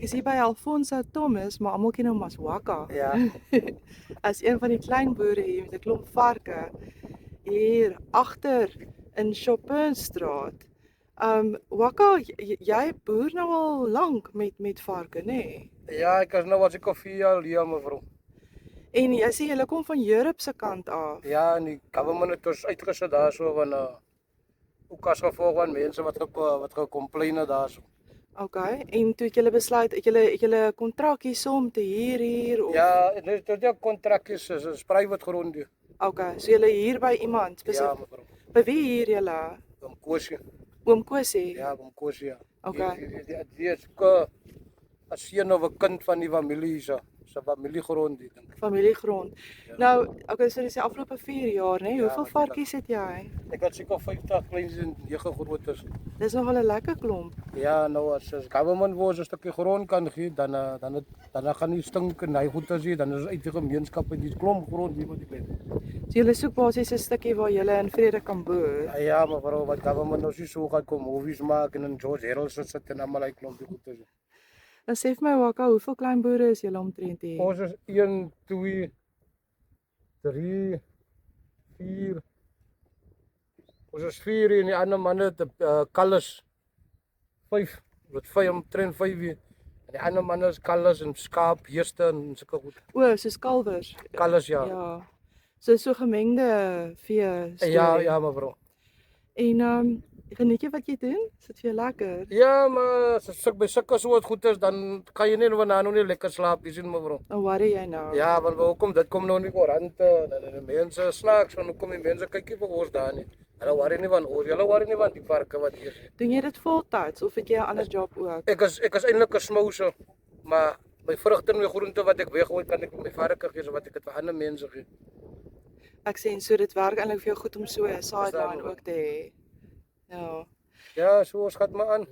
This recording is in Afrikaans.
is hier by Alfonso Thomas, maar almal ken hom as Wakka. Ja. As een van die klein boere hier met 'n klomp varke hier agter in Chopinstraat. Wakka, jy boer nou al lank met varke, nê? Nee? Ja, ek is nou as ek al 4 jaar hier, mevrou. En jy sê julle kom van Europe se kant af. Ja, en die government het ons uitgesit daarso van ook as gevolg van mense wat gecomplain daarso. Okay, en toe het julle besluit, het julle kontrak hier om te hier of? Ja, dit is 'n kontrak is private grond. Okay, so julle hier by iemand Ja, spesifiek. mevrou. By wie hier julle? Om Kosie. Oom Kosie. Ja, om Kosie. Ja. Okay. Die is as seun of 'n kind van die familie se familiegrond dink ek. Familiegrond. Ja. Nou, okay, so dis die afgelope 4 jaar, né? Ja, Hoeveel wat varkies het jy? Ek het seker 50 kleins en 9 grootes. Dis nogal 'n lekker klomp. Ja, nou as government wou 'n stukkie grond kan gee, dan gaan nie stink en hy goed as jy, dan is uit die gemeenskap en die klomp grond hier wat ek het. So julle soek basies 'n stukkie waar julle in vrede kan boer. Ja, maar vooral wat government nou so gaan kom movies maak en in George Herald sit en almal hy klomp goed as jy. Nou sê vir my Wakka, hoeveel klein boere is julle omtrent hier? Ons is 1 2 3 4. Ons is 4 en die ander manne het kalles 5. Wat 5 omtrent 5 hier. En die ander manne is kalles en skaap, heeste en sulke goed. O, soos kalwers. Kalles ja. Ja. So gemengde vee. Ja, mevrou. En geniet jy wat jy doen? Is dit vir jou lekker? Ja, maar as ek by sulke soort goed is, dan kan jy nie nou nie lekker slaap, jy sien mevrou. Nou worry jy nou. Ja, want hoekom dit kom nou nie koerante, die mense snaaks van hoekom die mense kykie vir ons daar nie. Hulle worry nie van ons, hulle worry nie van die varke wat hier is. Doen jy dit voltyds of het jy 'n ander job ook? Ek is eintlik 'n smouse, maar my vrugte en my groente wat ek weggooi kan ek my varke gee, so wat ek dit vir ander mense gee. Ek sê en so dit werk eintlik vir jou goed om so 'n sideline Verstaan. ook te hê. Ja. Ja, so ons gaan maar aan.